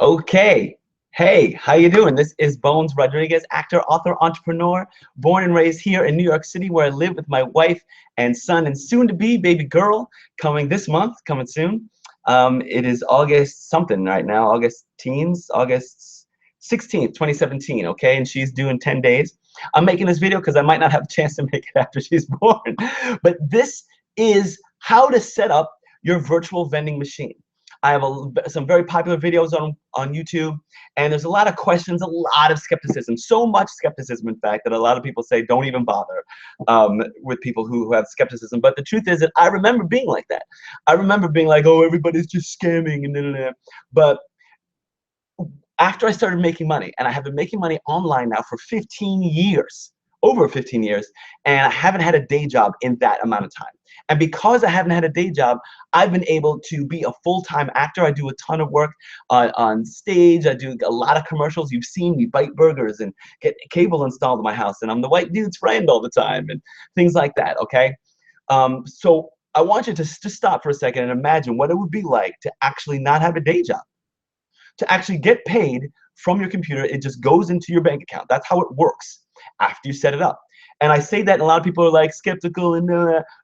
Okay. Hey, how you doing? This is Bones Rodriguez, actor, author, entrepreneur, born and raised here in New York City, where I live with my wife and son and soon-to-be baby girl coming this month, coming soon. It is August something right now, August 16th, 2017, okay? And she's due in 10 days. I'm making this video because I might not have a chance to make it after she's born. But this is how to set up your virtual vending machine. I have some very popular videos on YouTube, and there's a lot of questions, a lot of skepticism, so much skepticism, in fact, that a lot of people say don't even bother with people who have skepticism. But the truth is that I remember being like that. I remember being like, oh, everybody's just scamming and da-da-da. But after I started making money, and I have been making money online now for 15 years, over 15 years, and I haven't had a day job in that amount of time. And because I haven't had a day job, I've been able to be a full-time actor. I do a ton of work on stage. I do a lot of commercials. You've seen me bite burgers and get cable installed in my house, and I'm the white dude's friend all the time and things like that, okay? So I want you to stop for a second and imagine what it would be like to actually not have a day job, to actually get paid from your computer. It just goes into your bank account. That's how it works after you set it up. And I say that, and a lot of people are like skeptical, and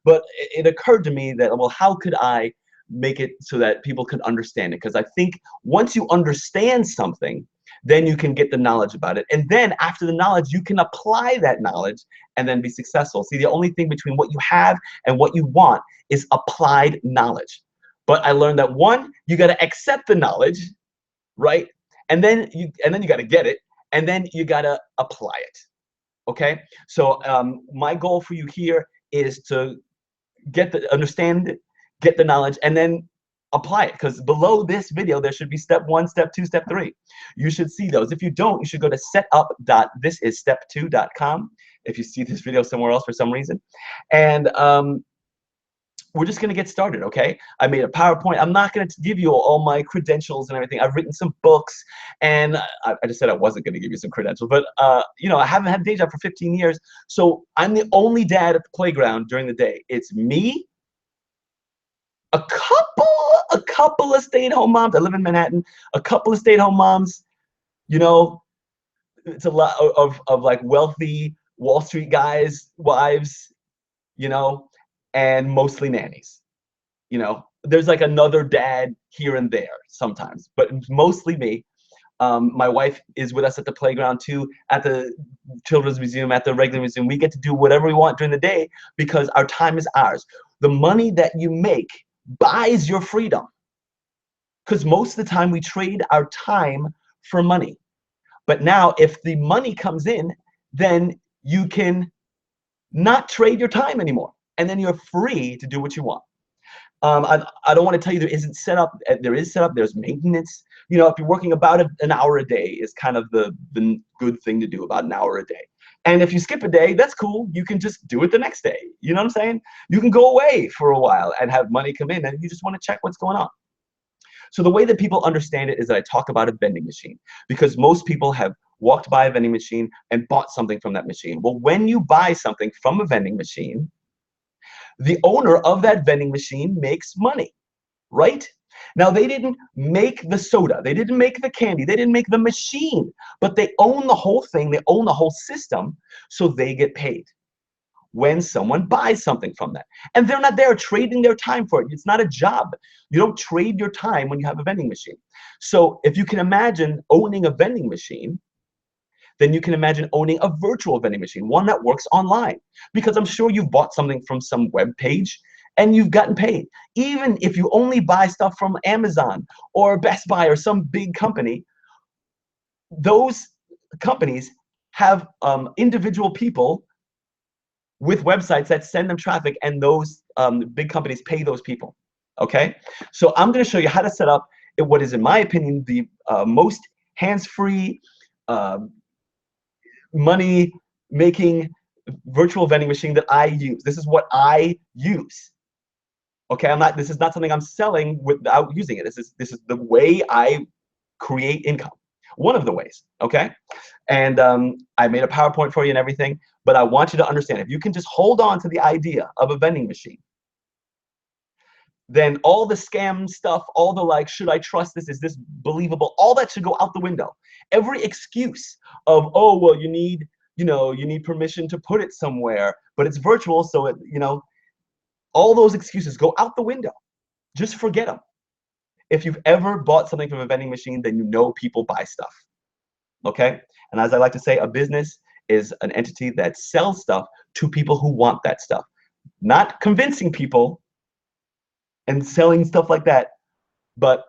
but it occurred to me that, well, how could I make it so that people could understand it? Because I think once you understand something, then you can get the knowledge about it. And then after the knowledge, you can apply that knowledge and then be successful. See, the only thing between what you have and what you want is applied knowledge. But I learned that, one, you got to accept the knowledge, right? And then you got to get it, and then you got to apply it. Okay, so my goal for you here is to understand it, get the knowledge, and then apply it. Because below this video, there should be step 1, step 2, step 3. You should see those. If you don't, you should go to setup.thisisstep2.com if you see this video somewhere else for some reason. And we're just going to get started, okay? I made a PowerPoint. I'm not going to give you all my credentials and everything. I've written some books, and I just said I wasn't going to give you some credentials, but you know, I haven't had a day job for 15 years, so I'm the only dad at the playground during the day. It's me, a couple of stay-at-home moms. I live in Manhattan. A couple of stay-at-home moms. You know, it's a lot of like wealthy Wall Street guys' wives, you know, and mostly nannies. You know, there's like another dad here and there sometimes, but mostly me. My wife is with us at the playground too, at the children's museum, at the regular museum. We get to do whatever we want during the day because our time is ours. The money that you make buys your freedom, because most of the time we trade our time for money. But now if the money comes in, then you can not trade your time anymore. And then you're free to do what you want. I don't want to tell you there isn't setup. There is setup. There's maintenance. You know, if you're working about an hour a day is kind of the good thing to do, about an hour a day. And if you skip a day, that's cool. You can just do it the next day. You know what I'm saying? You can go away for a while and have money come in, and you just want to check what's going on. So the way that people understand it is that I talk about a vending machine, because most people have walked by a vending machine and bought something from that machine. Well, when you buy something from a vending machine, the owner of that vending machine makes money, right? Now, they didn't make the soda, they didn't make the candy, they didn't make the machine, but they own the whole thing, they own the whole system, so they get paid when someone buys something from that. And they're not there trading their time for it. It's not a job. You don't trade your time when you have a vending machine. So if you can imagine owning a vending machine, then you can imagine owning a virtual vending machine, one that works online. Because I'm sure you've bought something from some web page and you've gotten paid. Even if you only buy stuff from Amazon or Best Buy or some big company, those companies have individual people with websites that send them traffic, and those big companies pay those people, okay? So I'm gonna show you how to set up what is, in my opinion, the most hands-free, money-making virtual vending machine that I use. This is what I use. Okay, this is not something I'm selling without using it. This is the way I create income. One of the ways, okay? And I made a PowerPoint for you and everything, but I want you to understand, if you can just hold on to the idea of a vending machine, then all the scam stuff, all the like, should I trust this? Is this believable? All that should go out the window. Every excuse of, oh, well, you need, you need permission to put it somewhere, but it's virtual, so it, all those excuses go out the window. Just forget them. If you've ever bought something from a vending machine, then you know people buy stuff. Okay? And as I like to say, a business is an entity that sells stuff to people who want that stuff. Not convincing people and selling stuff like that, but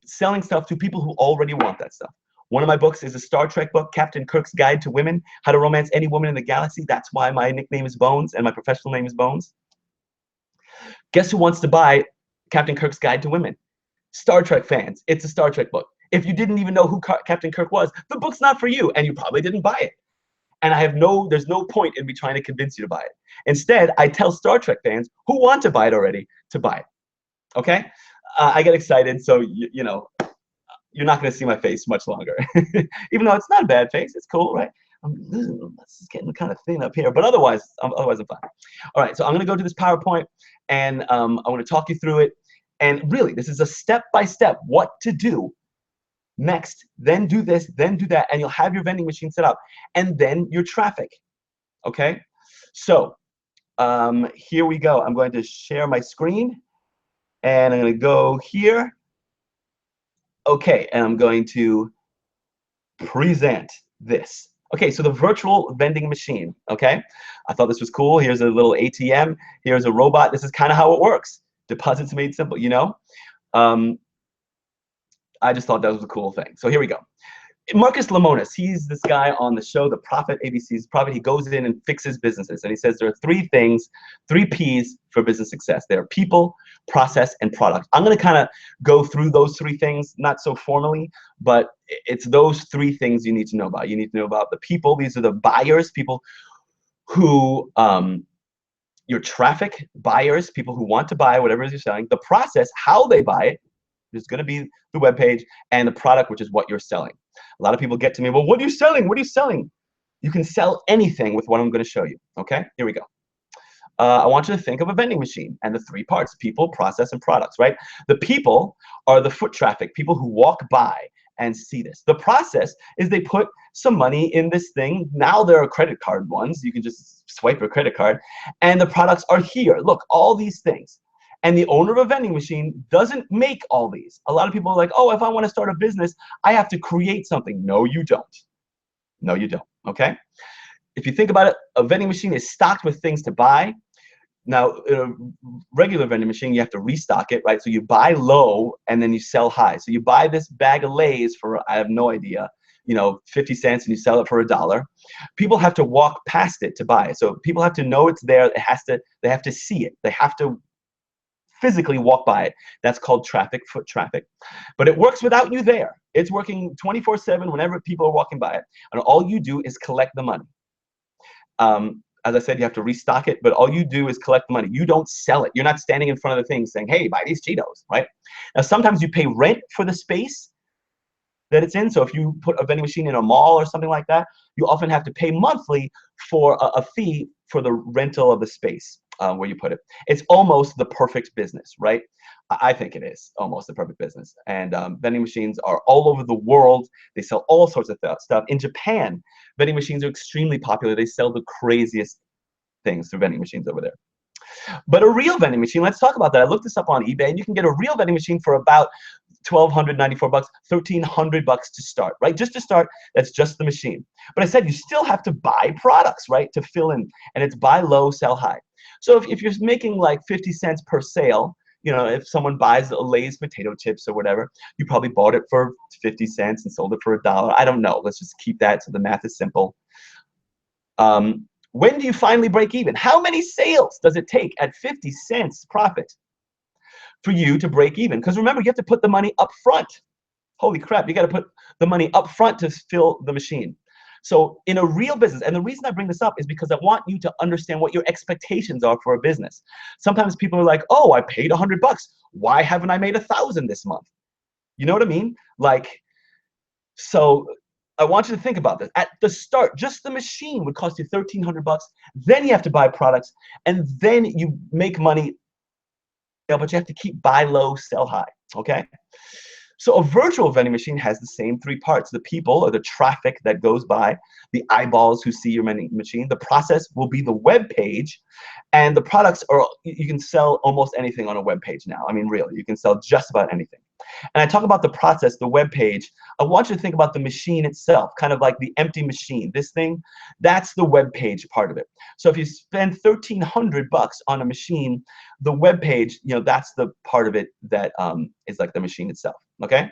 selling stuff to people who already want that stuff. One of my books is a Star Trek book, Captain Kirk's Guide to Women, How to Romance Any Woman in the Galaxy. That's why my nickname is Bones and my professional name is Bones. Guess who wants to buy Captain Kirk's Guide to Women? Star Trek fans. It's a Star Trek book. If you didn't even know who Captain Kirk was, the book's not for you, and you probably didn't buy it. And there's no point in me trying to convince you to buy it. Instead, I tell Star Trek fans who want to buy it already to buy it. Okay? I get excited, so you're not going to see my face much longer. Even though it's not a bad face, it's cool, right? This is getting kind of thin up here, but otherwise I'm fine. All right, so I'm going to go to this PowerPoint, and I want to talk you through it. And really, this is a step-by-step what to do next, then do this, then do that, and you'll have your vending machine set up, and then your traffic. Okay? So here we go. I'm going to share my screen, and I'm going to go here. Okay, and I'm going to present this. Okay, so the virtual vending machine, okay? I thought this was cool. Here's a little ATM. Here's a robot. This is kind of how it works. Deposits made simple, I just thought that was a cool thing. So here we go. Marcus Lemonis, he's this guy on the show, The Profit, ABC's Profit. He goes in and fixes businesses. And he says there are three things, 3 Ps for business success. There are people, process, and product. I'm going to kind of go through those 3 things, not so formally, but it's those 3 things you need to know about. You need to know about the people. These are the buyers, people who, your traffic, buyers, people who want to buy whatever it is you're selling. The process, how they buy it, is going to be the web page, and the product, which is what you're selling. A lot of people get to me, well, what are you selling? What are you selling? You can sell anything with what I'm going to show you. Okay, here we go. I want you to think of a vending machine and the 3 parts: people, process, and products, right? The people are the foot traffic, people who walk by and see this. The process is they put some money in this thing. Now there are credit card ones. You can just swipe your credit card. And the products are here. Look, all these things. And the owner of a vending machine doesn't make all these. A lot of people are like, oh, if I want to start a business, I have to create something. No, you don't. No, you don't. Okay? If you think about it, a vending machine is stocked with things to buy. Now, in a regular vending machine, you have to restock it, right? So you buy low and then you sell high. So you buy this bag of Lay's for, I have no idea, 50 cents, and you sell it for $1. People have to walk past it to buy it. So people have to know it's there. They have to see it. They have to physically walk by it. That's called traffic, foot traffic. But it works without you there. It's working 24/7 whenever people are walking by it. And all you do is collect the money. As I said, you have to restock it, but all you do is collect the money. You don't sell it. You're not standing in front of the thing saying, hey, buy these Cheetos, right? Now, sometimes you pay rent for the space that it's in. So if you put a vending machine in a mall or something like that, you often have to pay monthly for a fee for the rental of the space where you put it. It's almost the perfect business, right? I think it is almost the perfect business. And vending machines are all over the world. They sell all sorts of stuff. In Japan, vending machines are extremely popular. They sell the craziest things through vending machines over there. But a real vending machine, let's talk about that. I looked this up on eBay, and you can get a real vending machine for about $1,294, $1,300 to start, right? Just to start, that's just the machine. But I said you still have to buy products, right, to fill in, and it's buy low, sell high. So if you're making like 50 cents per sale, if someone buys a Lay's potato chips or whatever, you probably bought it for 50 cents and sold it for $1. I don't know. Let's just keep that so the math is simple. When do you finally break even? How many sales does it take at 50 cents profit for you to break even? Because remember, you have to put the money up front. Holy crap, you got to put the money up front to fill the machine. So in a real business, and the reason I bring this up is because I want you to understand what your expectations are for a business. Sometimes people are like, oh, I paid $100. Why haven't I made 1,000 this month? You know what I mean? So I want you to think about this. At the start, just the machine would cost you $1,300. Then you have to buy products, and then you make money but you have to keep buy low, sell high, okay? So a virtual vending machine has the same three parts: the people or the traffic that goes by, the eyeballs who see your vending machine, the process will be the web page, and the products are, you can sell almost anything on a web page now. I mean, really, you can sell just about anything. And I talk about the process, the web page. I want you to think about the machine itself, kind of like the empty machine. This thing, that's the web page part of it. So if you spend $1,300 on a machine, the web page, that's the part of it that is like the machine itself. Okay.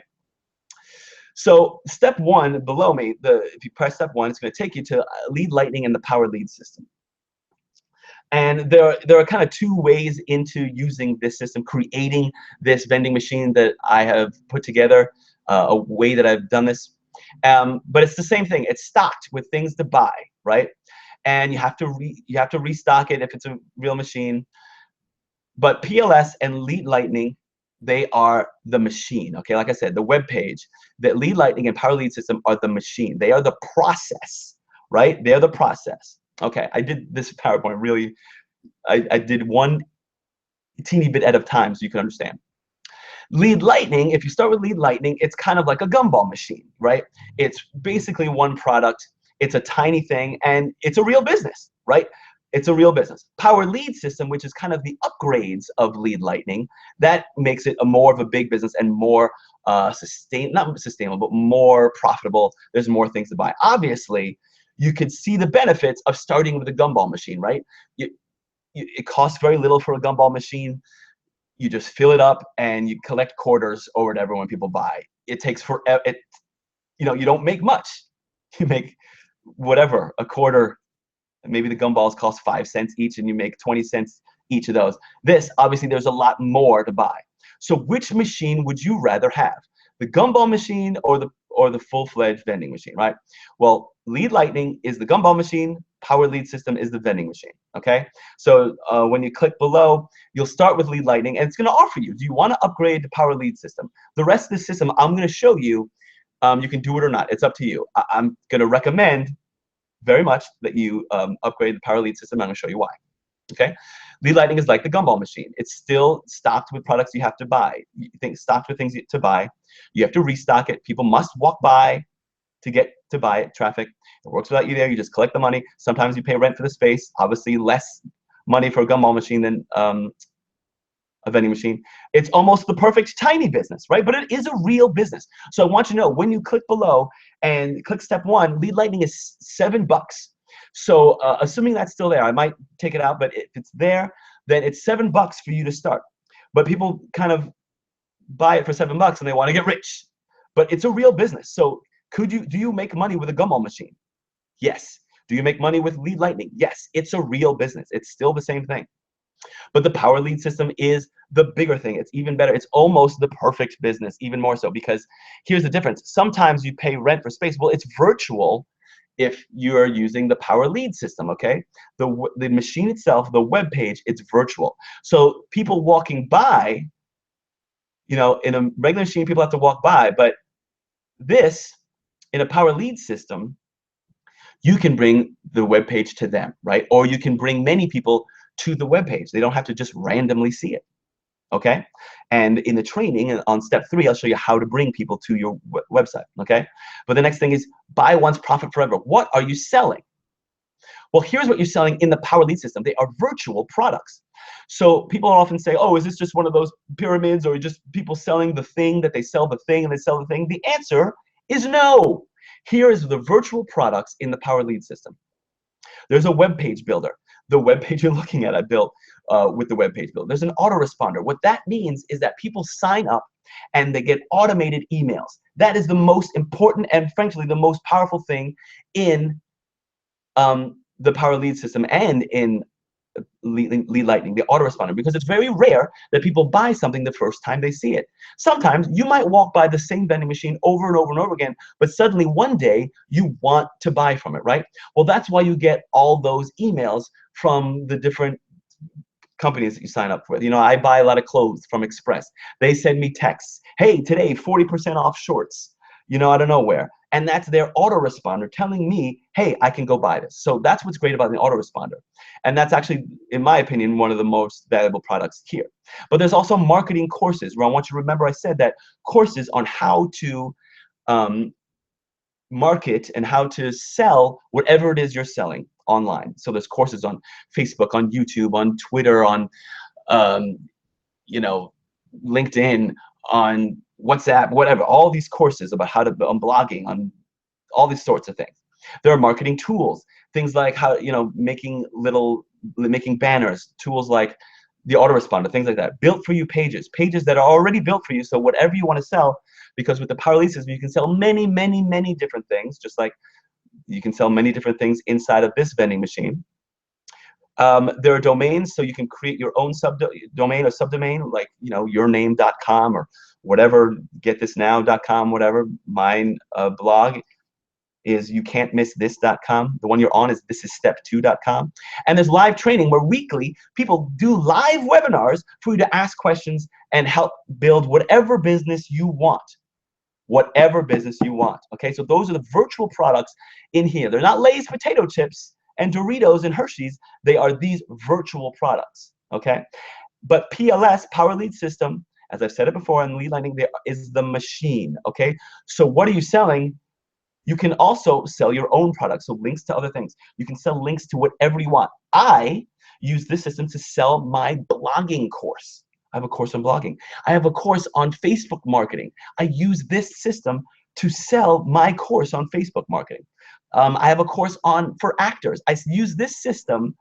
So step one below me, if you press step one, it's going to take you to Lead Lightning and the Power Lead system. And there are kind of two ways into using this system, creating this vending machine that I have put together, a way that I've done this. But it's the same thing. It's stocked with things to buy, right? And you have to restock it if it's a real machine. But PLS and Lead Lightning, they are the machine. Okay, like I said, the web page, the Lead Lightning and Power Lead system are the machine. They are the process, right? They're the process. Okay, I did this PowerPoint really, I did one teeny bit at a time so you can understand. Lead Lightning, if you start with Lead Lightning, it's kind of like a gumball machine, right? It's basically one product. It's a tiny thing, and it's a real business, right? It's a real business. Power Lead system, which is kind of the upgrades of Lead Lightning, that makes it more of a big business and more not sustainable, but more profitable. There's more things to buy. Obviously, you could see the benefits of starting with a gumball machine, right? It costs very little for a gumball machine. You just fill it up and you collect quarters or whatever when people buy. It takes forever. You don't make much. You make whatever, a quarter. Maybe the gumballs cost 5 cents each and you make 20 cents each of those. This, obviously, there's a lot more to buy. So which machine would you rather have? The gumball machine or the full-fledged vending machine, right? Well, Lead Lightning is the gumball machine. Power Lead system is the vending machine, okay? So when you click below, you'll start with Lead Lightning, and it's going to offer you, do you want to upgrade to Power Lead system? The rest of the system, I'm going to show you. You can do it or not. It's up to you. I'm going to recommend very much that you upgrade the Power Lead system. I'm going to show you why. Okay, Lead Lightning is like the gumball machine. It's still stocked with products you have to buy. You think stocked with things to buy. You have to restock it. People must walk by to get to buy it. Traffic. It works without you there. You just collect the money. Sometimes you pay rent for the space. Obviously, less money for a gumball machine than a vending machine. It's almost the perfect tiny business, right? But it is a real business. So I want you to know, when you click below and click step one, Lead Lightning is $7. So assuming that's still there, I might take it out, but if it's there, then it's $7 for you to start. But people kind of buy it for $7 and they want to get rich. But it's a real business. So do you make money with a gumball machine? Yes. Do you make money with Lead Lightning? Yes. It's a real business. It's still the same thing. But the Power Lead system is the bigger thing. It's even better. It's almost the perfect business, even more so, because here's the difference. Sometimes you pay rent for space. Well, it's virtual if you're using the Power Lead system, okay? The machine itself, the web page, it's virtual. So people walking by, in a regular machine, people have to walk by, but this, in a Power Lead system, you can bring the web page to them, right? Or you can bring many people to the web page. They don't have to just randomly see it, okay? And in the training on step 3, I'll show you how to bring people to your website, okay? But the next thing is buy once, profit forever. What are you selling? Well, here's what you're selling in the Power Lead system. They are virtual products. So people often say, oh, is this just one of those pyramids, or just people selling the thing that they sell the thing and they sell the thing? The answer is no. Here is the virtual products in the Power Lead system. There's a web page builder. The web page you're looking at, I built with the web page builder. There's an autoresponder. What that means is that people sign up and they get automated emails. That is the most important and frankly the most powerful thing in the Power Lead system and in Lead Lightning, the autoresponder, because it's very rare that people buy something the first time they see it. Sometimes you might walk by the same vending machine over and over and over again, but suddenly one day you want to buy from it, right? Well, that's why you get all those emails from the different companies that you sign up with. I buy a lot of clothes from Express. They send me texts. Hey, today 40% off shorts, out of nowhere. And that's their autoresponder telling me, hey, I can go buy this. So that's what's great about the autoresponder. And that's actually, in my opinion, one of the most valuable products here. But there's also marketing courses where I want you to remember I said that courses on how to market and how to sell whatever it is you're selling online. So there's courses on Facebook, on YouTube, on Twitter, on you know, LinkedIn, on WhatsApp, whatever, all these courses about how to, on blogging, on all these sorts of things. There are marketing tools, things like how, you know, making banners, tools like the autoresponder, things like that. Built for you pages that are already built for you. So whatever you want to sell, because with the power lead system, you can sell many, many, many different things, just like you can sell many different things inside of this vending machine. There are domains, so you can create your own domain or subdomain, like, you know, yourname.com or whatever, getthisnow.com, whatever. Mine blog is youcan'tmissthis's.com. The one you're on is thisisstep2.com. And there's live training where weekly people do live webinars for you to ask questions and help build whatever business you want. Whatever business you want. Okay, so those are the virtual products in here. They're not Lay's potato chips and Doritos and Hershey's. They are these virtual products. Okay, but PLS, Power Lead System, as I've said it before, and lead lightning, there is the machine. Okay, so what are you selling? You can also sell your own products, so links to other things. You can sell links to whatever you want. I use this system to sell my blogging course. I have a course on blogging. I have a course on Facebook marketing. I use this system to sell my course on Facebook marketing. I have a course for actors. I use this system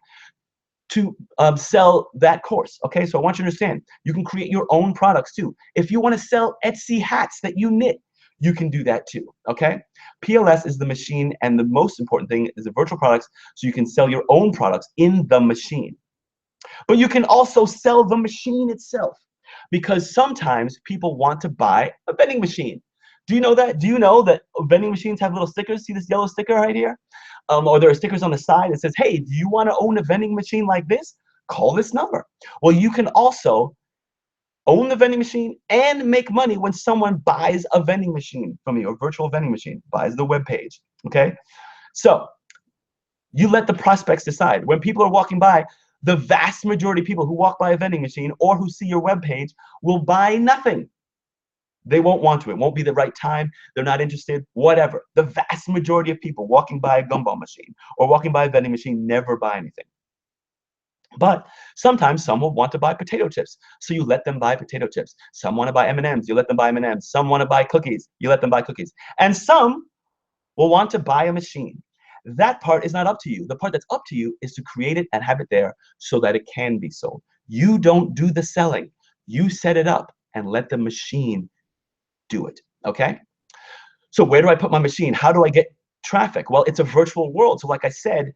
to sell that course. Okay, so I want you to understand, you can create your own products too. If you want to sell Etsy hats that you knit, you can do that too. Okay, PLS is the machine, and the most important thing is the virtual products, so you can sell your own products in the machine. But you can also sell the machine itself, because sometimes people want to buy a vending machine. Do you know that? Do you know that vending machines have little stickers? See this yellow sticker right here? Or there are stickers on the side that says, hey, do you want to own a vending machine like this? Call this number. Well, you can also own the vending machine and make money when someone buys a vending machine from you, a virtual vending machine, buys the web page. Okay? So you let the prospects decide. When people are walking by, the vast majority of people who walk by a vending machine or who see your web page will buy nothing. They won't want to. It won't be the right time. They're not interested, whatever. The vast majority of people walking by a gumball machine or walking by a vending machine never buy anything. But sometimes some will want to buy potato chips, so you let them buy potato chips. Some want to buy M&Ms, you let them buy M&Ms. Some want to buy cookies, you let them buy cookies. And some will want to buy a machine. That part is not up to you. The part that's up to you is to create it and have it there so that it can be sold. You don't do the selling. You set it up and let the machine do it. Okay? So where do I put my machine? How do I get traffic? Well, it's a virtual world. So like I said,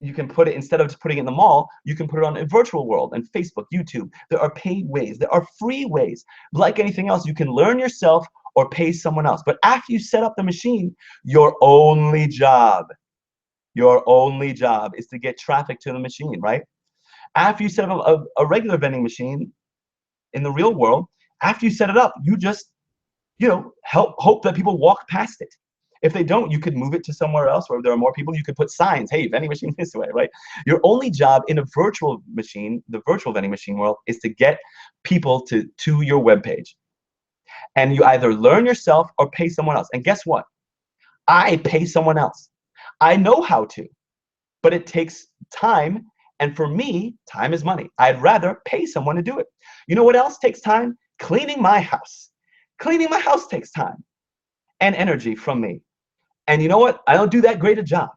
you can put it, instead of just putting it in the mall, you can put it on a virtual world and Facebook, YouTube. There are paid ways. There are free ways. Like anything else, you can learn yourself or pay someone else. But after you set up the machine, your only job is to get traffic to the machine, right? After you set up a regular vending machine in the real world, after you set it up, you just, hope that people walk past it. If they don't, you could move it to somewhere else where there are more people. You could put signs, hey, vending machine this way, right? Your only job in a virtual machine, the virtual vending machine world, is to get people to your web page. And you either learn yourself or pay someone else. And guess what? I pay someone else. I know how to, but it takes time. And for me, time is money. I'd rather pay someone to do it. You know what else takes time? Cleaning my house. Cleaning my house takes time and energy from me. And you know what? I don't do that great a job.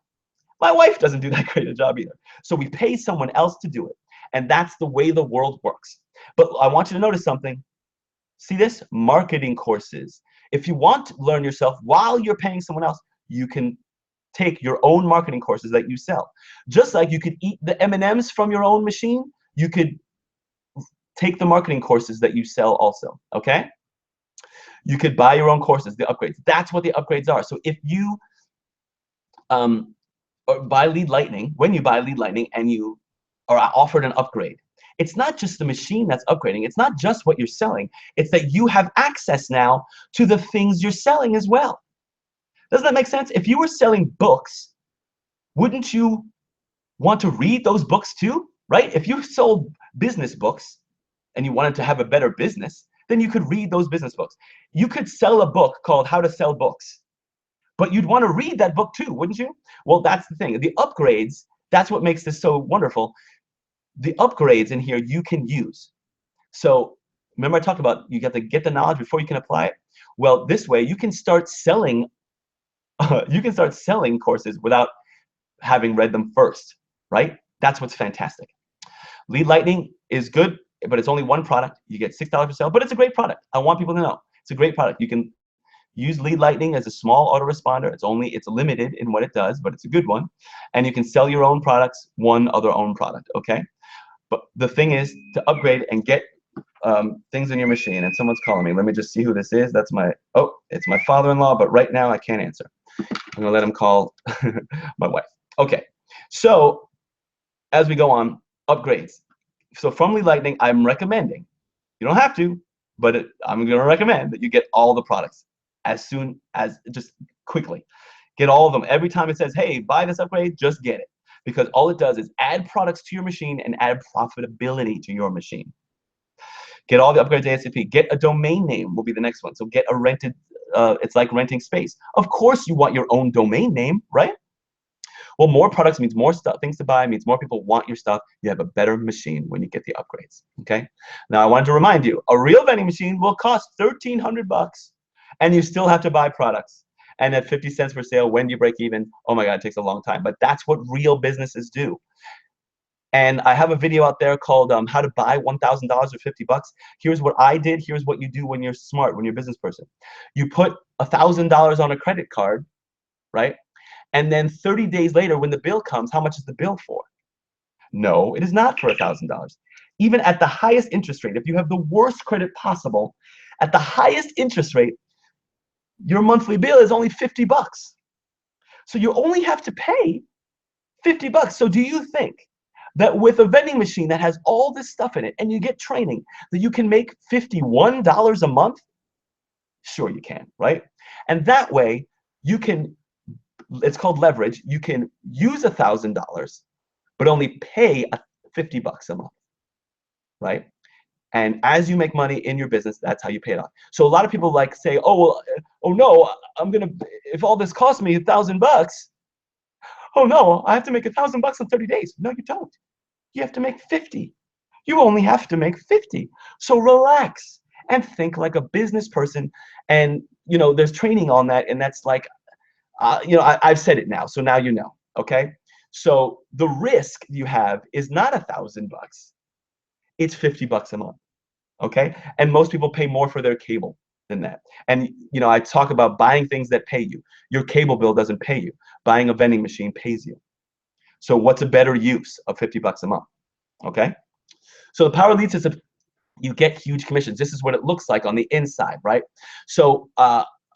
My wife doesn't do that great a job either. So we pay someone else to do it. And that's the way the world works. But I want you to notice something. See this? Marketing courses. If you want to learn yourself while you're paying someone else, you can take your own marketing courses that you sell. Just like you could eat the M&Ms from your own machine, you could take the marketing courses that you sell also, okay? You could buy your own courses, the upgrades. That's what the upgrades are. So if you buy Lead Lightning, when you buy Lead Lightning and you are offered an upgrade, it's not just the machine that's upgrading. It's not just what you're selling. It's that you have access now to the things you're selling as well. Doesn't that make sense? If you were selling books, wouldn't you want to read those books too, right? If you sold business books and you wanted to have a better business, then you could read those business books. You could sell a book called How to Sell Books, but you'd want to read that book too, wouldn't you? Well, that's the thing. The upgrades, that's what makes this so wonderful. The upgrades in here you can use. So remember I talked about you got to get the knowledge before you can apply it? Well, this way you can start selling courses without having read them first, right? That's what's fantastic. Lead Lightning is good, but it's only one product. You get $6 per sale, but it's a great product. I want people to know it's a great product. You can use Lead Lightning as a small autoresponder. It's limited in what it does, but it's a good one. And you can sell your own products, one other own product, okay? But the thing is to upgrade and get things in your machine. And someone's calling me. Let me just see who this is. It's my father-in-law, but right now I can't answer. I'm gonna let him call my wife. Okay, so as we go on, upgrades. So from Lead Lightning, I'm recommending, you don't have to, but I'm gonna recommend that you get all the products as soon as, just quickly. Get all of them. Every time it says, hey, buy this upgrade, just get it. Because all it does is add products to your machine and add profitability to your machine. Get all the upgrades ASAP. Get a domain name will be the next one. So get a rented, it's like renting space. Of course you want your own domain name, right? Well, more products means more stuff, things to buy, means more people want your stuff. You have a better machine when you get the upgrades, okay? Now, I wanted to remind you, a real vending machine will cost $1,300 and you still have to buy products. And at 50 cents per sale, when do you break even? Oh my God, it takes a long time. But that's what real businesses do. And I have a video out there called how to buy $1,000 or $50. Here's what I did. Here's what you do when you're smart, when you're a business person. You put $1,000 on a credit card, right? And then 30 days later, when the bill comes, how much is the bill for? No, it is not for $1,000. Even at the highest interest rate, if you have the worst credit possible, at the highest interest rate, your monthly bill is only $50. So you only have to pay $50. So do you think that with a vending machine that has all this stuff in it and you get training, that you can make $51 a month? Sure you can, right? And that way you can, it's called leverage, you can use $1,000 but only pay $50 a month, right? And as you make money in your business, that's how you pay it off. So a lot of people like say, oh, well, oh no, if all this costs me $1,000, oh no, I have to make $1,000 in 30 days. No, you don't. You have to make 50. You only have to make 50. So relax and think like a business person. And you know, there's training on that, and that's like, you know, I've said it now, so now you know. Okay. So the risk you have is not $1,000. It's $50 a month. Okay. And most people pay more for their cable than that. And you know, I talk about buying things that pay you. Your cable bill doesn't pay you. Buying a vending machine pays you. So what's a better use of $50 a month? Okay. So the Power Lead System, you get huge commissions. This is what it looks like on the inside, right? So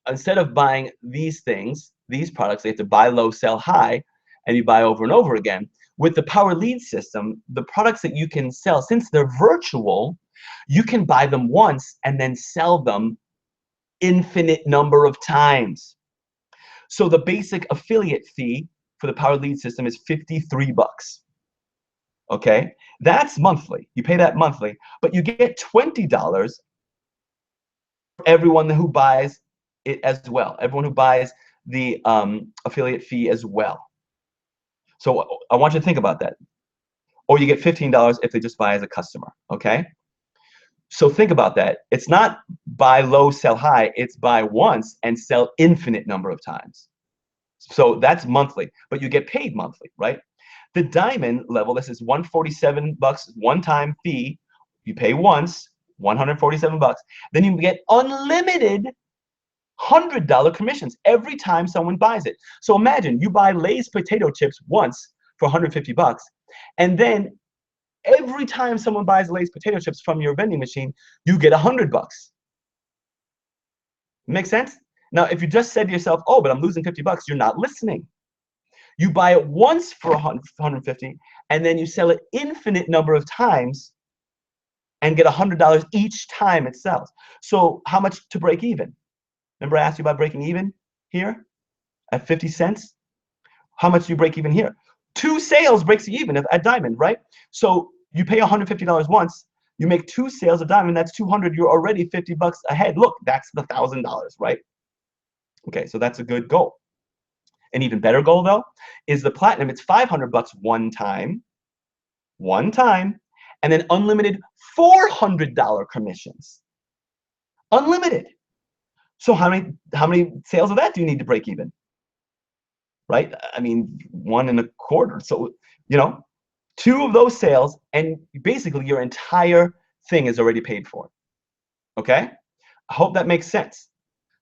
instead of buying these things, these products, they have to buy low, sell high, and you buy over and over again. With the Power Lead System, the products that you can sell, since they're virtual, you can buy them once and then sell them infinite number of times. So the basic affiliate fee for the Power Lead System is $53. Okay, that's monthly. You pay that monthly, but you get $20 for everyone who buys it as well. Everyone who buys the affiliate fee as well. So I want you to think about that. Or you get $15 if they just buy as a customer. Okay. So think about that. It's not buy low, sell high. It's buy once and sell infinite number of times. So that's monthly, but you get paid monthly, right? The diamond level, this is $147 one-time fee. You pay once, $147. Then you get unlimited $100 commissions every time someone buys it. So imagine you buy Lay's potato chips once for $150, and then every time someone buys Lay's potato chips from your vending machine, you get $100. Make sense? Now, if you just said to yourself, oh, but I'm losing $50, you're not listening. You buy it once for $150, and then you sell it infinite number of times and get $100 each time it sells. So how much to break even? Remember I asked you about breaking even here? at 50 cents, how much do you break even here? 2 sales breaks you even at Diamond, right? So you pay $150 once, you make 2 sales at Diamond, that's 200, you're already 50 bucks ahead. Look, that's the $1,000, right? Okay, so that's a good goal. An even better goal though is the Platinum. It's 500 bucks one time, and then unlimited $400 commissions. Unlimited. So how many sales of that do you need to break even? Right? I mean, 1.25. So, 2 of those sales, and basically your entire thing is already paid for. Okay? I hope that makes sense.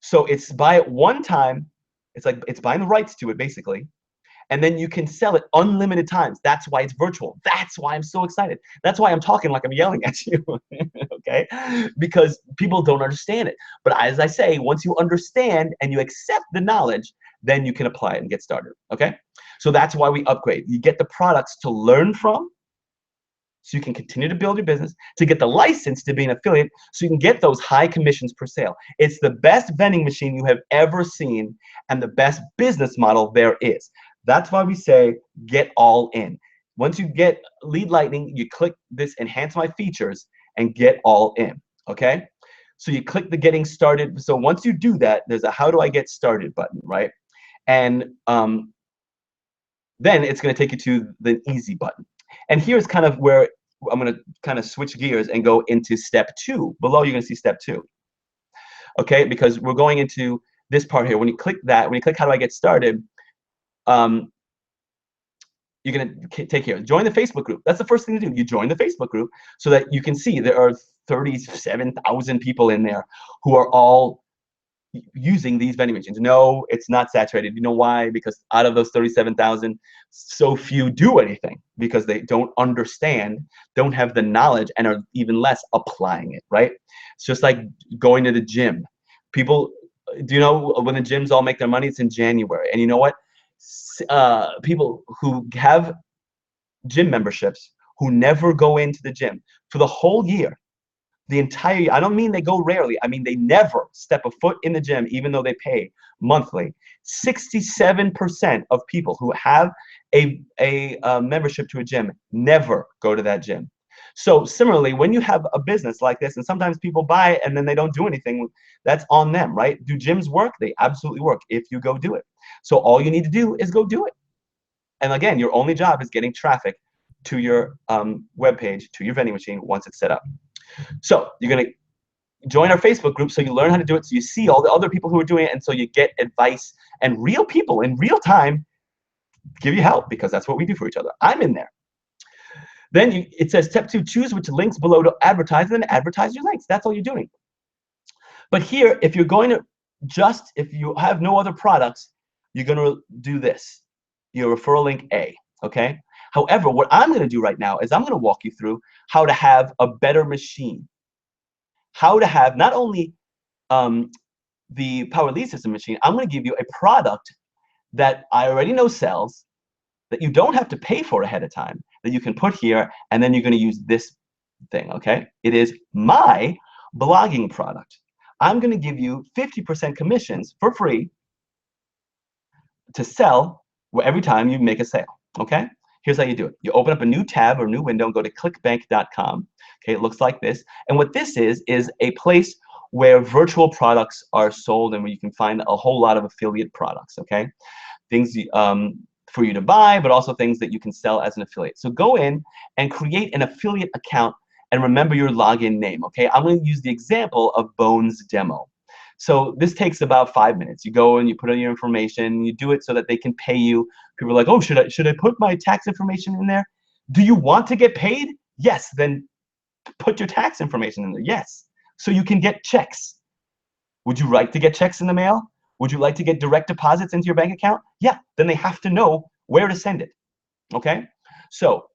So it's buy it one time. It's like it's buying the rights to it, basically. And then you can sell it unlimited times. That's why it's virtual. That's why I'm so excited. That's why I'm talking like I'm yelling at you, okay? Because people don't understand it. But as I say, once you understand and you accept the knowledge, then you can apply it and get started, okay? So that's why we upgrade. You get the products to learn from, so you can continue to build your business, to get the license to be an affiliate, so you can get those high commissions per sale. It's the best vending machine you have ever seen and the best business model there is. That's why we say get all in. Once you get Lead Lightning, you click this enhance my features and get all in, okay? So you click the getting started. So once you do that, there's a how do I get started button, right? And then it's gonna take you to the easy button. And here's kind of where I'm gonna kind of switch gears and go into step 2. Below, you're gonna see step 2, okay? Because we're going into this part here. When you click that, when you click how do I get started, you're gonna take here. Join the Facebook group. That's the first thing to do. You join the Facebook group so that you can see there are 37,000 people in there who are all using these vending machines. No, it's not saturated. You know why? Because out of those 37,000, so few do anything because they don't understand, don't have the knowledge, and are even less applying it, right? It's just like going to the gym. People, do you know when the gyms all make their money? It's in January. And you know what? People who have gym memberships who never go into the gym for the whole year, the entire year. I don't mean they go rarely. I mean they never step a foot in the gym, even though they pay monthly. 67% of people who have a membership to a gym never go to that gym. So similarly, when you have a business like this, and sometimes people buy it and then they don't do anything, that's on them, right? Do gyms work? They absolutely work if you go do it. So all you need to do is go do it. And again, your only job is getting traffic to your web page, to your vending machine once it's set up. So you're going to join our Facebook group so you learn how to do it, so you see all the other people who are doing it, and so you get advice, and real people in real time give you help, because that's what we do for each other. I'm in there. Then it says step 2, choose which links below to advertise, and then advertise your links. That's all you're doing. But here, if you're going to if you have no other products, you're going to do this, your referral link A, okay? However, what I'm going to do right now is I'm going to walk you through how to have a better machine. How to have not only the Power Lead System machine, I'm going to give you a product that I already know sells, that you don't have to pay for ahead of time, that you can put here, and then you're going to use this thing, okay? It is my blogging product. I'm going to give you 50% commissions for free to sell every time you make a sale, okay? Here's how you do it. You open up a new tab or new window and go to clickbank.com. Okay, it looks like this. And what this is a place where virtual products are sold and where you can find a whole lot of affiliate products, okay? Things for you to buy, but also things that you can sell as an affiliate. So go in and create an affiliate account and remember your login name, okay? I'm going to use the example of Bones Demo. So this takes about 5 minutes. You go and you put in your information, you do it so that they can pay you. People are like, oh, should I put my tax information in there? Do you want to get paid? Yes, then put your tax information in there. Yes, so you can get checks. Would you like to get checks in the mail? Would you like to get direct deposits into your bank account? Yeah, then they have to know where to send it, okay? So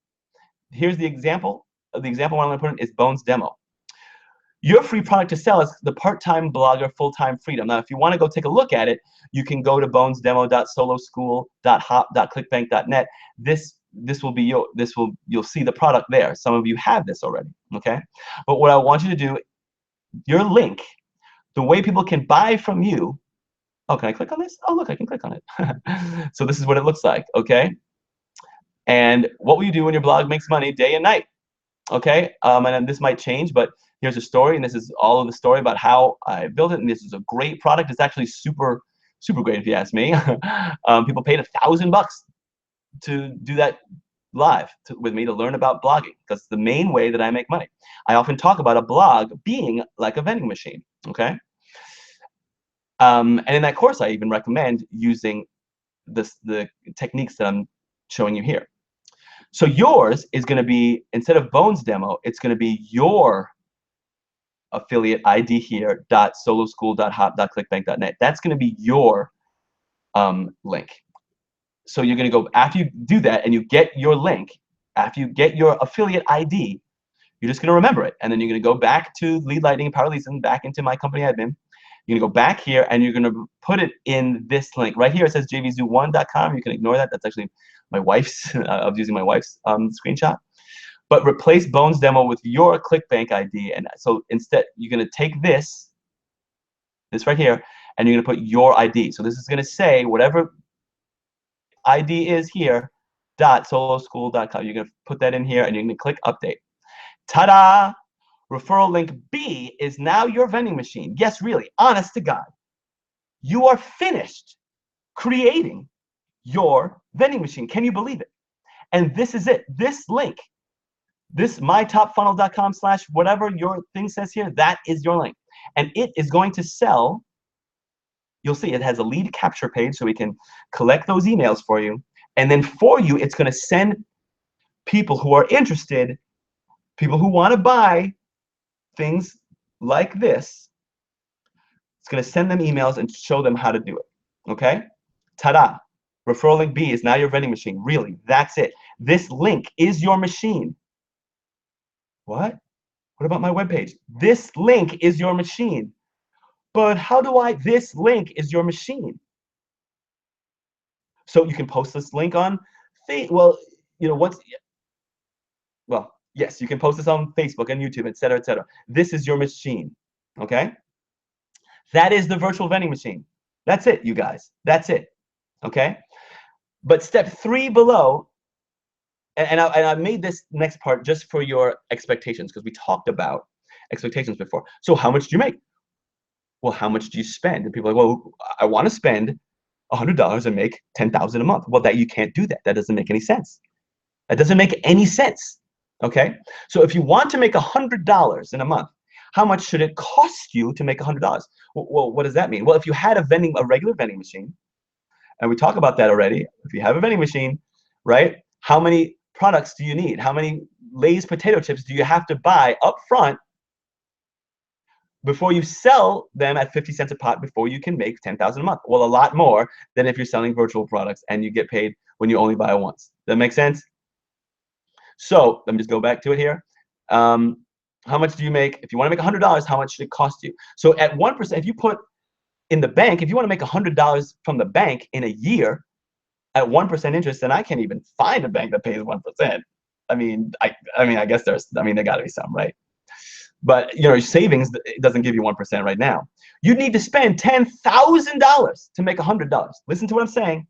here's the example. The example I'm going to put in is Bones Demo. Your free product to sell is the part-time blogger full-time freedom. Now, if you want to go take a look at it, you can go to bonesdemo.soloschool.clickbank.net. This will be you'll see the product there. Some of you have this already, okay? But what I want you to do, your link, the way people can buy from you Oh, can I click on this? Oh, look, I can click on it. So this is what it looks like, okay? And what will you do when your blog makes money day and night? Okay, and then this might change, but here's a story, and this is all of the story about how I built it, and this is a great product. It's actually super, super great if you ask me. People paid $1,000 to do that live with me to learn about blogging. That's the main way that I make money. I often talk about a blog being like a vending machine, okay? And in that course, I even recommend using the techniques that I'm showing you here. So yours is going to be, instead of Bones demo, it's going to be your affiliate ID here, .soloschool.hop.clickbank.net. That's going to be your link. So you're going to go, after you do that and you get your link, after you get your affiliate ID, you're just going to remember it. And then you're going to go back to Lead Lightning and Power Leads and back into my company admin. You're going to go back here and you're going to put it in this link. Right here it says jvzoo1.com. You can ignore that. That's actually my wife's. I was using my wife's screenshot. But replace Bones demo with your ClickBank ID. And so instead, you're going to take this right here, and you're going to put your ID. So this is going to say whatever ID is here, .soloschool.com. You're going to put that in here, and you're going to click update. Ta-da! Referral link B is now your vending machine. Yes, really, honest to God. You are finished creating your vending machine. Can you believe it? And this is it. This link, this mytopfunnel.com/ whatever your thing says here, that is your link. And it is going to sell. You'll see it has a lead capture page so we can collect those emails for you. And then for you, it's going to send people who are interested, people who want to buy things like this. It's going to send them emails and show them how to do it. Okay? Ta-da! Referral link B is now your vending machine. Really, that's it. This link is your machine. What? What about my webpage? This link is your machine. But how do I? This link is your machine. So you can post this link on, well, you know what's, well, yes, you can post this on Facebook and YouTube, etc., etc. This is your machine. Okay? That is the virtual vending machine. That's it, you guys. That's it. Okay? But step 3 below, and I made this next part just for your expectations because we talked about expectations before. So how much do you make? Well, how much do you spend? And people are like, well, I want to spend $100 and make $10,000 a month. Well, that you can't do that. That doesn't make any sense. That doesn't make any sense. Okay? So if you want to make $100 in a month, how much should it cost you to make $100? Well, what does that mean? Well, if you had a regular vending machine, and we talk about that already, if you have a vending machine, right, how many products do you need? How many Lay's potato chips do you have to buy up front before you sell them at 50 cents a pot before you can make $10,000 a month? Well, a lot more than if you're selling virtual products and you get paid when you only buy once. Does that make sense? So let me just go back to it here. How much do you make? If you want to make $100, how much should it cost you? So at 1%, if you put in the bank, if you want to make $100 from the bank in a year at 1% interest, then I can't even find a bank that pays 1%. I mean, I guess there got to be some, right? But you know, your savings doesn't give you 1% right now. You need to spend $10,000 to make $100. Listen to what I'm saying.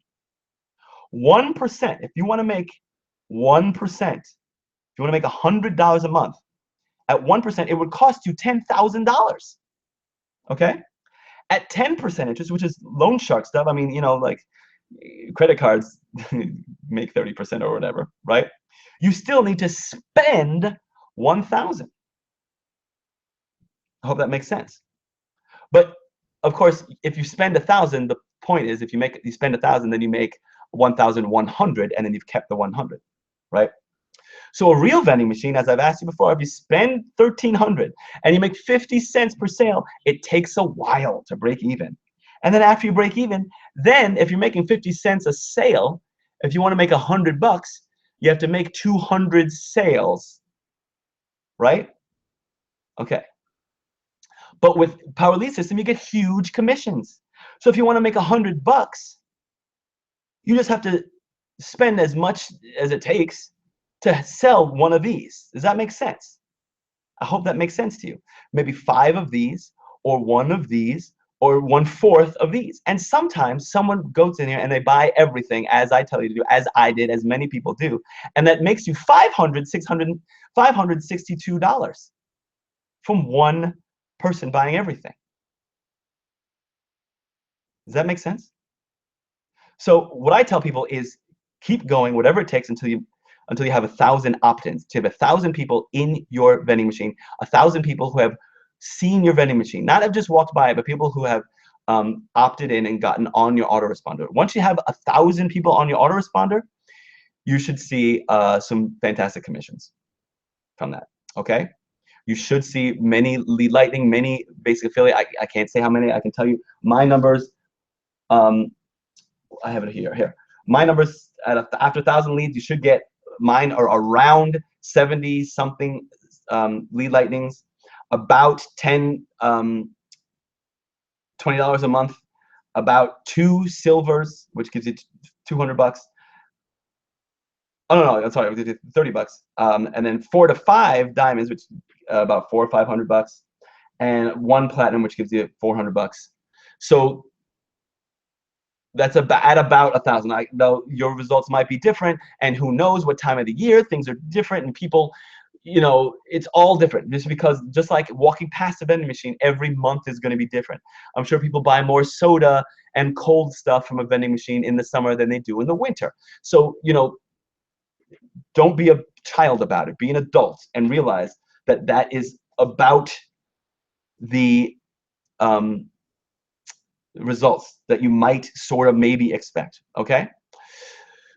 1%. If you want to make 1%, if you want to make $100 a month, at 1%, it would cost you $10,000. Okay? At 10% interest, which is loan shark stuff, I mean, you know, like credit cards make 30% or whatever, right? You still need to spend $1,000. I hope that makes sense. But of course, if you spend $1,000, the point is if you spend $1,000, then you make 1,100, and then you've kept the 100, right? So a real vending machine, as I've asked you before, if you spend $1,300 and you make 50 cents per sale, it takes a while to break even. And then after you break even, then if you're making 50 cents a sale, if you want to make $100, you have to make 200 sales, right? Okay. But with Power Lead System, you get huge commissions. So if you want to make $100, you just have to spend as much as it takes to sell one of these. Does that make sense? I hope that makes sense to you. Maybe 5 of these, or 1 of these, or 1/4 of these. And sometimes someone goes in here and they buy everything as I tell you to do, as I did, as many people do. And that makes you $562 from one person buying everything. Does that make sense? So what I tell people is keep going, whatever it takes until you have 1,000 opt-ins, to have 1,000 people in your vending machine, 1,000 people who have seen your vending machine, not have just walked by it, but people who have opted in and gotten on your autoresponder. Once you have 1,000 people on your autoresponder, you should see some fantastic commissions from that. Okay, you should see many lead lightning, many basic affiliate. I can't say how many. I can tell you my numbers. I have it here. Here, my numbers after 1,000 leads, you should get, mine are around 70 something lead lightnings, about 10 $20 a month, about 2 silvers, which gives you $200. Oh no, I'm sorry, $30. And then 4 to 5 diamonds, which about $400 or $500, and 1 platinum, which gives you $400. So that's at about 1,000. Though your results might be different, and who knows what time of the year things are different, and people, you know, it's all different. Just like walking past a vending machine, every month is going to be different. I'm sure people buy more soda and cold stuff from a vending machine in the summer than they do in the winter. So, you know, don't be a child about it. Be an adult and realize that that is about the results that you might sort of maybe expect. Okay?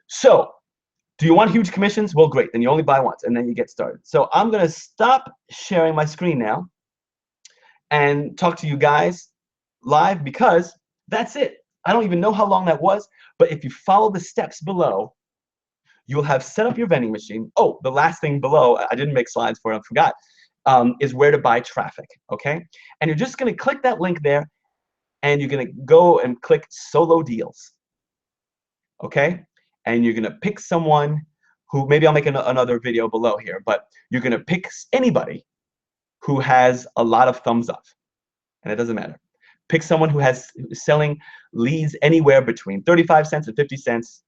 So, do you want huge commissions? Well, great. Then you only buy once, and then you get started. So I'm going to stop sharing my screen now and talk to you guys live, because that's it. I don't even know how long that was, but if you follow the steps below, you'll have set up your vending machine. Oh, the last thing below, I didn't make slides for it, I forgot, is where to buy traffic, okay? And you're just going to click that link there, and you're going to go and click solo deals, okay? And you're going to pick someone who, maybe I'll make another video below here, but you're going to pick anybody who has a lot of thumbs up, and it doesn't matter. Pick someone who is selling leads anywhere between 35 cents and 50 cents,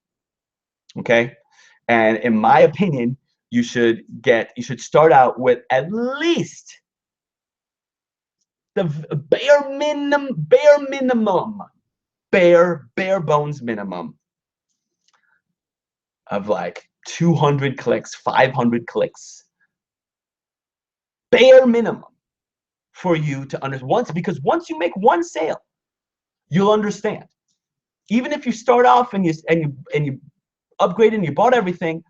okay? And in my opinion, you should start out with at least the bare bones minimum of like 200 clicks, 500 clicks. Bare minimum for you to understand. Because once you make one sale, you'll understand. Even if you start off and you upgrade and you bought everything,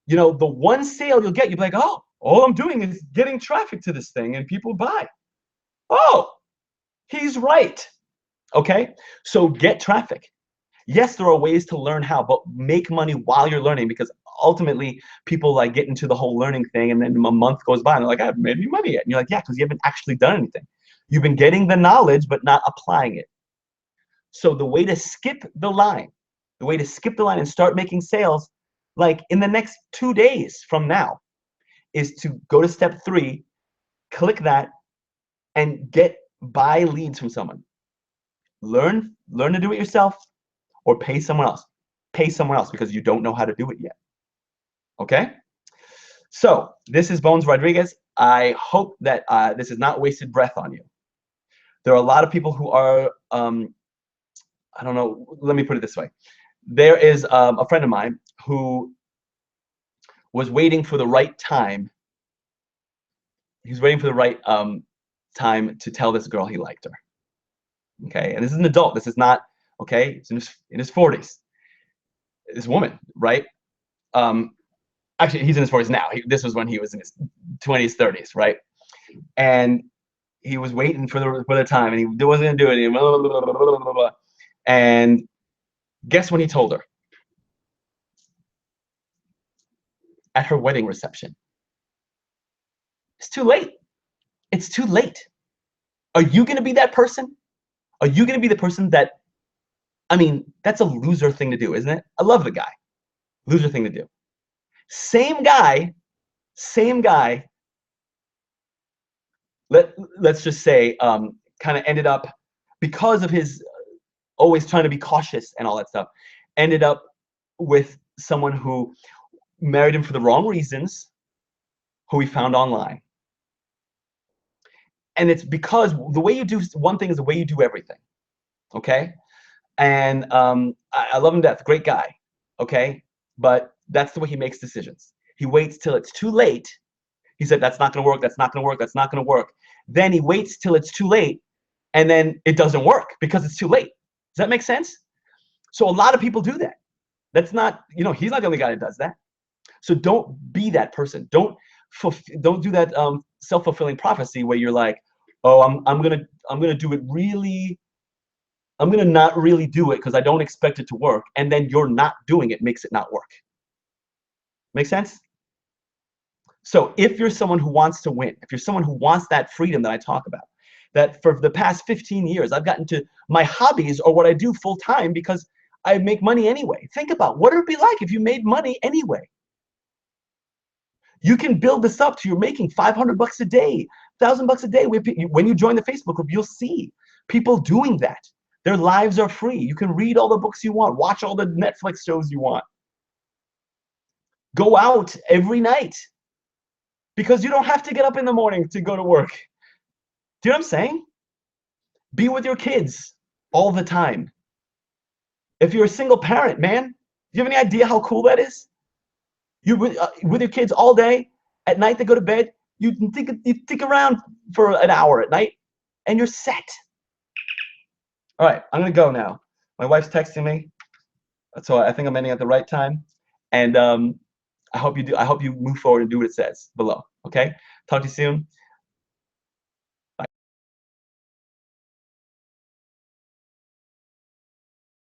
you know, the one sale you'll get, you'll be like, oh, all I'm doing is getting traffic to this thing and people buy. Oh, he's right. Okay, so get traffic. Yes, there are ways to learn how, but make money while you're learning, because ultimately people like get into the whole learning thing, and then a month goes by and they're like, I haven't made any money yet. And you're like, yeah, because you haven't actually done anything. You've been getting the knowledge, but not applying it. So the way to skip the line, and start making sales like in the next 2 days from now, is to go to step 3, click that, and buy leads from someone. Learn to do it yourself, or pay someone else. Pay someone else because you don't know how to do it yet. Okay? So this is Bones Rodriguez. I hope that this is not wasted breath on you. There are a lot of people who are, I don't know, let me put it this way. There is a friend of mine who was waiting for the right time. He was waiting for the right time to tell this girl he liked her. Okay? And this is an adult. This is not, okay? He's in his 40s. This woman, right? Actually, he's in his 40s now. This was when he was in his 20s, 30s, right? And he was waiting for the time, and he wasn't going to do it. And, blah, blah, blah, blah, blah, blah. And guess when he told her? At her wedding reception. It's too late. It's too late. Are you going to be that person? Are you going to be the person that, I mean, that's a loser thing to do, isn't it? I love the guy. Loser thing to do. Same guy, let's just say, kind of ended up because of his always trying to be cautious and all that stuff, ended up with someone who married him for the wrong reasons, who he found online. And it's because the way you do one thing is the way you do everything, okay? And I love him to death, great guy, okay? But that's the way he makes decisions. He waits till it's too late. He said, that's not gonna work, that's not gonna work, that's not gonna work. Then he waits till it's too late, and then it doesn't work because it's too late. Does that make sense? So a lot of people do that. That's not, he's not the only guy that does that. So don't be that person. Don't do that self-fulfilling prophecy where you're like, oh, I'm gonna do it really. I'm gonna not really do it because I don't expect it to work, and then you're not doing it makes it not work. Make sense? So if you're someone who wants to win, if you're someone who wants that freedom that I talk about, that for the past 15 years I've gotten to my hobbies or what I do full time because I make money anyway. Think about what it would be like if you made money anyway. You can build this up to you're making $500 a day, $1,000 a day. When you join the Facebook group, you'll see people doing that. Their lives are free. You can read all the books you want, watch all the Netflix shows you want. Go out every night because you don't have to get up in the morning to go to work. Do you know what I'm saying? Be with your kids all the time. If you're a single parent, man, do you have any idea how cool that is? You're with your kids all day. At night, they go to bed. You think around for an hour at night, and you're set. All right, I'm gonna go now. My wife's texting me, so I think I'm ending at the right time. And I hope you do. I hope you move forward and do what it says below. Okay. Talk to you soon.